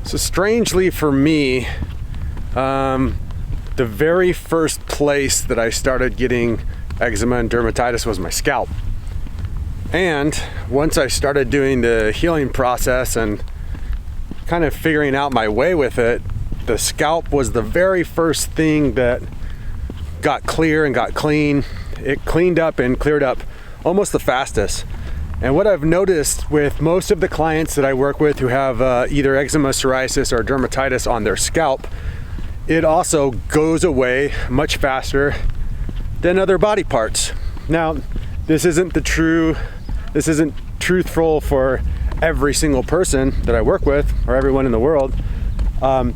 So strangely for me, the very first place that I started getting eczema and dermatitis was my scalp. And once I started doing the healing process and kind of figuring out my way with it, the scalp was the very first thing that got clear and got clean. It cleaned up and cleared up almost the fastest. And what I've noticed with most of the clients that I work with who have either eczema, psoriasis, or dermatitis on their scalp, it also goes away much faster than other body parts. Now, this isn't truthful for every single person that I work with or everyone in the world. But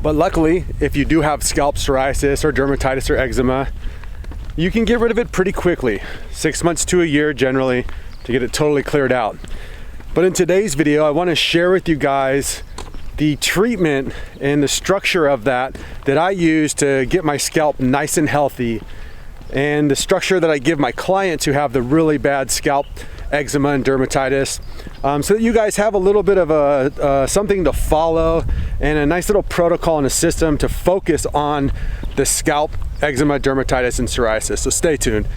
luckily, if you do have scalp psoriasis or dermatitis or eczema, you can get rid of it pretty quickly, 6 months to a year generally, to get it totally cleared out. But in today's video, I want to share with you guys the treatment and the structure of that I use to get my scalp nice and healthy, and the structure that I give my clients who have the really bad scalp eczema and dermatitis, so that you guys have a little bit of something to follow and a nice little protocol and a system to focus on the scalp eczema, dermatitis, and psoriasis. So stay tuned.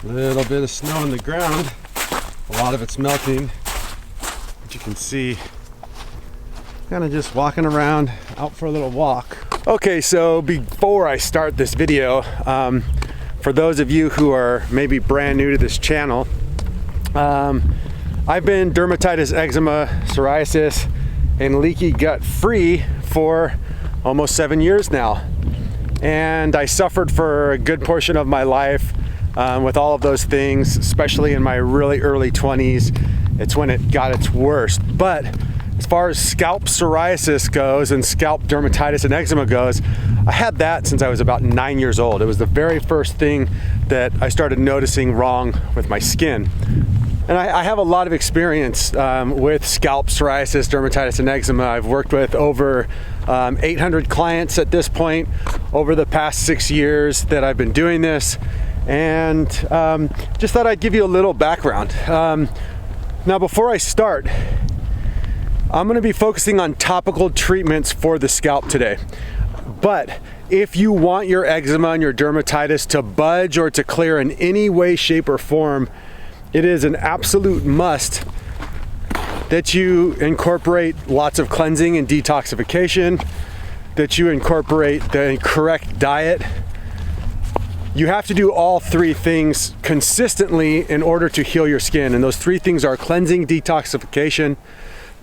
A little bit of snow on the ground. A lot of it's melting. As you can see, kind of just walking around, out for a little walk. Okay, so before I start this video, for those of you who are maybe brand new to this channel, I've been dermatitis, eczema, psoriasis, and leaky gut free for almost 7 years now. And I suffered for a good portion of my life with all of those things, especially in my really early 20s. It's when it got its worst. But as far as scalp psoriasis goes and scalp dermatitis and eczema goes, I had that since I was about 9 years old. It was the very first thing that I started noticing wrong with my skin. And I have a lot of experience with scalp psoriasis, dermatitis, and eczema. I've worked with over 800 clients at this point over the past 6 years that I've been doing this. And just thought I'd give you a little background. Now, before I start, I'm going to be focusing on topical treatments for the scalp today. But if you want your eczema and your dermatitis to budge or to clear in any way, shape, or form, it is an absolute must that you incorporate lots of cleansing and detoxification, that you incorporate the correct diet. You have to do all three things consistently in order to heal your skin. And those three things are cleansing, detoxification,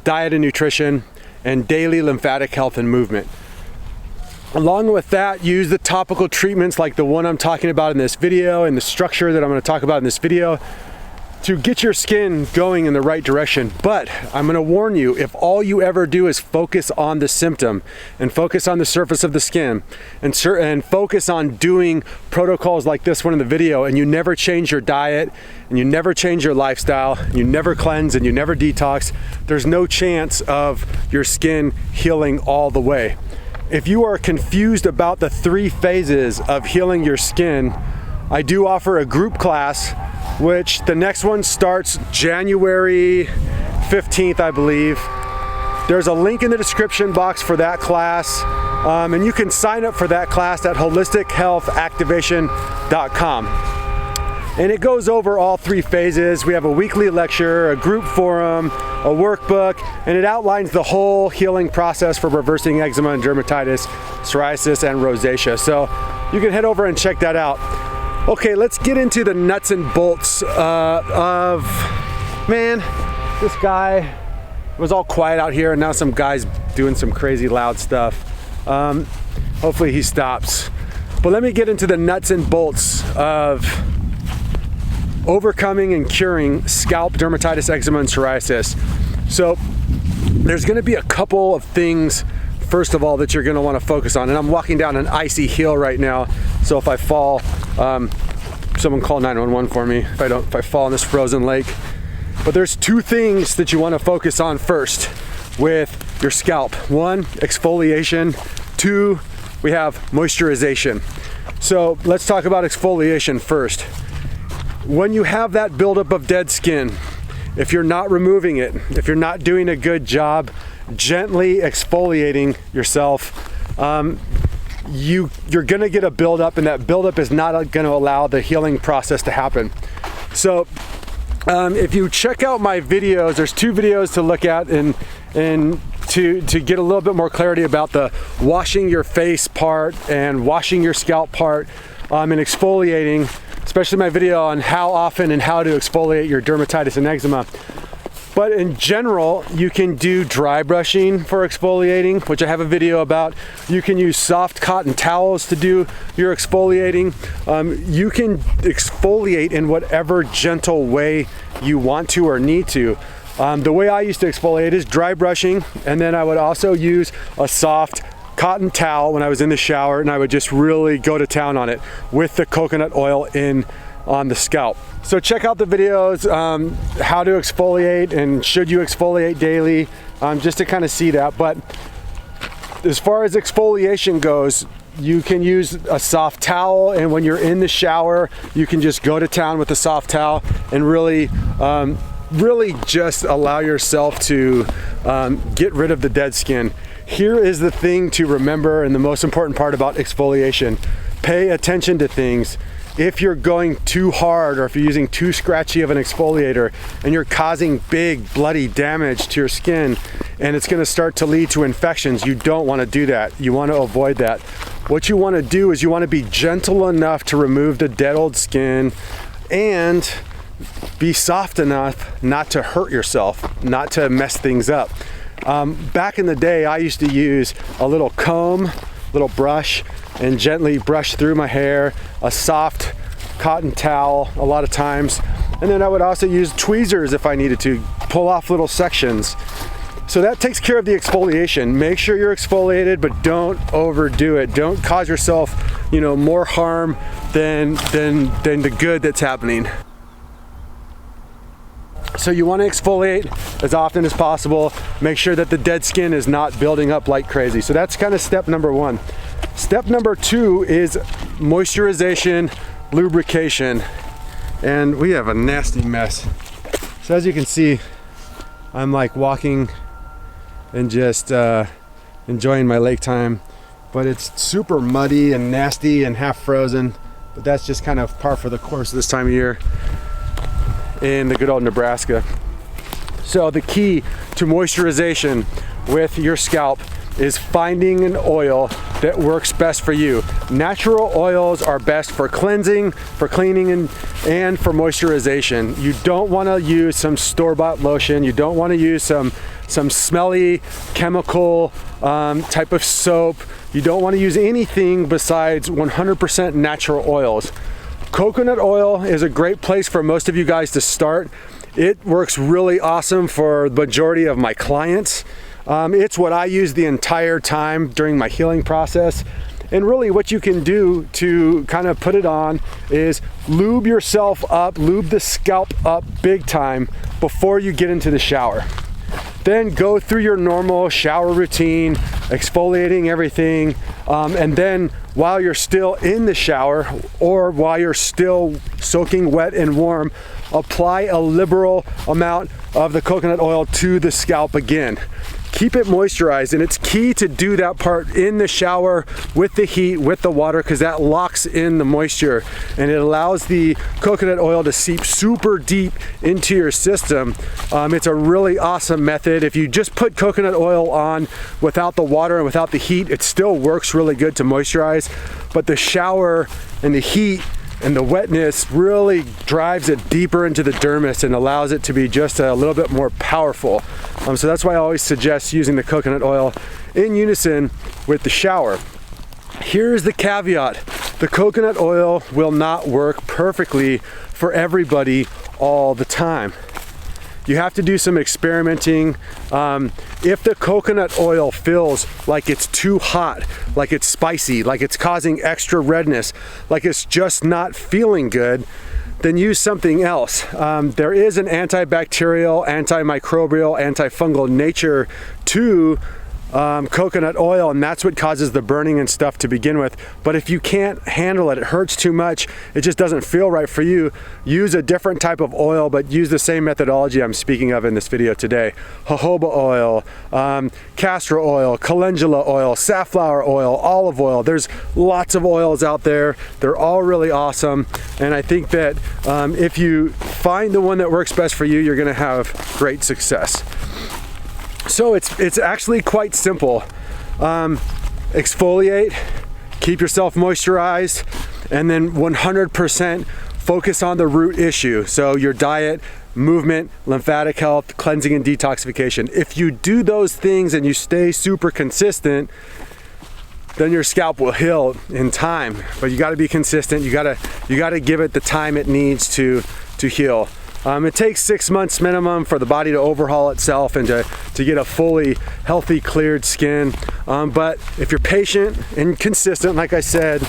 diet and nutrition, and daily lymphatic health and movement. Along with that, use the topical treatments like the one I'm talking about in this video and the structure that I'm going to talk about in this video to get your skin going in the right direction. But I'm going to warn you, if all you ever do is focus on the symptom and focus on the surface of the skin and focus on doing protocols like this one in the video, and you never change your diet and you never change your lifestyle, you never cleanse and you never detox, there's no chance of your skin healing all the way. If you are confused about the 3 phases of healing your skin, I do offer a group class, which the next one starts January 15th, I believe. There's a link in the description box for that class, and you can sign up for that class at holistichealthactivation.com. And it goes over all 3 phases. We have a weekly lecture, a group forum, a workbook, and it outlines the whole healing process for reversing eczema and dermatitis, psoriasis, and rosacea. So you can head over and check that out. Okay, let's get into the nuts and bolts of, man, this guy was all quiet out here and now some guy's doing some crazy loud stuff. Hopefully he stops. But let me get into the nuts and bolts of overcoming and curing scalp dermatitis, eczema, and psoriasis. So there's gonna be a couple of things, first of all, that you're gonna wanna focus on. And I'm walking down an icy hill right now, so if I fall, someone call 911 for me if I fall in this frozen lake. But there's 2 things that you wanna focus on first with your scalp. 1, exfoliation. 2, we have moisturization. So let's talk about exfoliation first. when you have that buildup of dead skin, if you're not removing it, if you're not doing a good job gently exfoliating yourself, you're gonna get a buildup, and that buildup is not gonna allow the healing process to happen. So if you check out my videos, there's 2 videos to look at and to get a little bit more clarity about the washing your face part and washing your scalp part and exfoliating, especially my video on how often and how to exfoliate your dermatitis and eczema. But in general, you can do dry brushing for exfoliating, which I have a video about. You can use soft cotton towels to do your exfoliating. You can exfoliate in whatever gentle way you want to or need to. The way I used to exfoliate is dry brushing, and then I would also use a soft cotton towel when I was in the shower, and I would just really go to town on it with the coconut oil on the scalp. So check out the videos, how to exfoliate and should you exfoliate daily, just to kind of see that. But as far as exfoliation goes, you can use a soft towel, and when you're in the shower, you can just go to town with a soft towel and really just allow yourself to get rid of the dead skin. Here is the thing to remember, and the most important part about exfoliation: pay attention to things. If you're going too hard, or if you're using too scratchy of an exfoliator and you're causing big bloody damage to your skin, and it's going to start to lead to infections, you don't want to do that. You want to avoid that. What you want to do is you want to be gentle enough to remove the dead old skin and be soft enough not to hurt yourself, not to mess things up. Back in the day, I used to use a little comb, little brush, and gently brush through my hair, a soft cotton towel a lot of times, and then I would also use tweezers if I needed to pull off little sections. So that takes care of the exfoliation. Make sure you're exfoliated, but don't overdo it. Don't cause yourself, more harm than the good that's happening. So you want to exfoliate as often as possible. Make sure that the dead skin is not building up like crazy. So that's kind of step number 1. Step number 2 is moisturization, lubrication. And we have a nasty mess. So as you can see, I'm like walking and just enjoying my lake time. But it's super muddy and nasty and half frozen. But that's just kind of par for the course this time of year in the good old Nebraska. So the key to moisturization with your scalp is finding an oil that works best for you. Natural oils are best for cleansing, for cleaning, and for moisturization. You don't want to use some store-bought lotion. You don't want to use some smelly chemical type of soap. You don't want to use anything besides 100% natural oils. Coconut oil is a great place for most of you guys to start. It works really awesome for the majority of my clients. It's what I use the entire time during my healing process. And really what you can do to kind of put it on is lube yourself up, lube the scalp up big time before you get into the shower. Then go through your normal shower routine, exfoliating everything, and then while you're still in the shower or while you're still soaking wet and warm, apply a liberal amount of the coconut oil to the scalp again. Keep it moisturized, and it's key to do that part in the shower with the heat, with the water, because that locks in the moisture and it allows the coconut oil to seep super deep into your system. It's a really awesome method. If you just put coconut oil on without the water and without the heat, it still works really good to moisturize, but the shower and the heat and the wetness really drives it deeper into the dermis and allows it to be just a little bit more powerful. So that's why I always suggest using the coconut oil in unison with the shower. Here's the caveat: the coconut oil will not work perfectly for everybody all the time. You have to do some experimenting. If the coconut oil feels like it's too hot, like it's spicy, like it's causing extra redness, like it's just not feeling good, then use something else. There is an antibacterial, antimicrobial, antifungal nature to coconut oil, and that's what causes the burning and stuff to begin with. But if you can't handle it, it hurts too much, it just doesn't feel right for you, use a different type of oil, but use the same methodology I'm speaking of in this video today. Jojoba oil, castor oil, calendula oil, safflower oil, olive oil. There's lots of oils out there. They're all really awesome, and I think that if you find the one that works best for you, you're gonna have great success. So it's actually quite simple. Exfoliate, keep yourself moisturized, and then 100% focus on the root issue. So your diet, movement, lymphatic health, cleansing and detoxification. If you do those things and you stay super consistent, then your scalp will heal in time. But you gotta be consistent. You gotta give it the time it needs to heal. It takes 6 months minimum for the body to overhaul itself and to get a fully healthy, cleared skin. But if you're patient and consistent, like I said,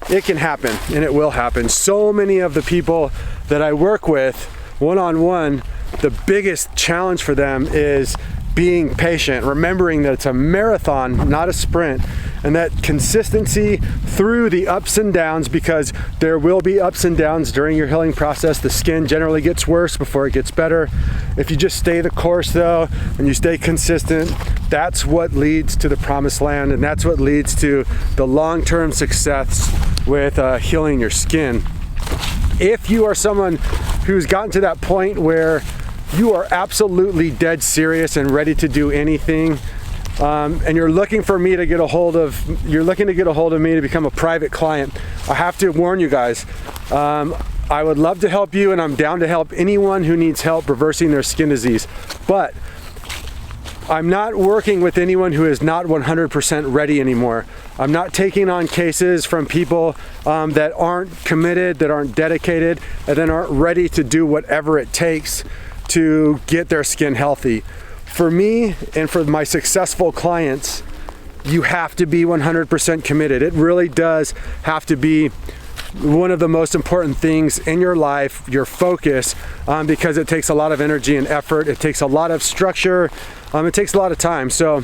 it can happen, and it will happen. So many of the people that I work with one-on-one, the biggest challenge for them is being patient, remembering that it's a marathon, not a sprint, and that consistency through the ups and downs, because there will be ups and downs during your healing process. The skin generally gets worse before it gets better. If you just stay the course though, and you stay consistent, that's what leads to the promised land, and that's what leads to the long-term success with healing your skin. If you are someone who's gotten to that point where you are absolutely dead serious and ready to do anything, and you're looking for me to get a hold of, me to become a private client, I have to warn you guys, I would love to help you, and I'm down to help anyone who needs help reversing their skin disease. But I'm not working with anyone who is not 100% ready anymore. I'm not taking on cases from people that aren't committed, that aren't dedicated, and that aren't ready to do whatever it takes to get their skin healthy. For me and for my successful clients, you have to be 100% committed. It really does have to be one of the most important things in your life, your focus, because it takes a lot of energy and effort. It takes a lot of structure. It takes a lot of time. So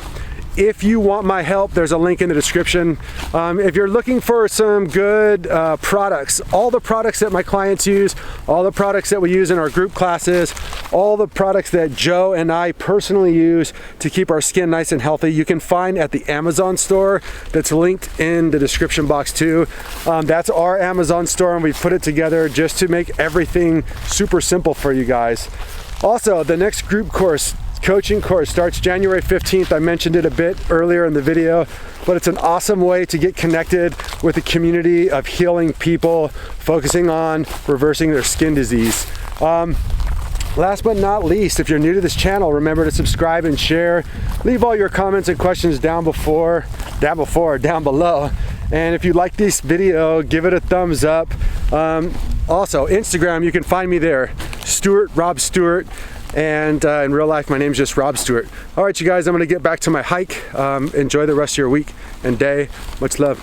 if you want my help, there's a link in the description. If you're looking for some good products, all the products that my clients use, all the products that we use in our group classes, all the products that Joe and I personally use to keep our skin nice and healthy, you can find at the Amazon store that's linked in the description box too. That's our Amazon store, and we put it together just to make everything super simple for you guys. Also, the next group course, coaching course, starts January 15th. I mentioned it a bit earlier in the video, but it's an awesome way to get connected with a community of healing people focusing on reversing their skin disease. Last but not least, if you're new to this channel, remember to subscribe and share. Leave all your comments and questions down below. And if you like this video, give it a thumbs up. Also, Instagram, you can find me there, Rob Stuart. And in real life, my name's just Rob Stuart. All right, you guys, I'm gonna get back to my hike. Enjoy the rest of your week and day. Much love.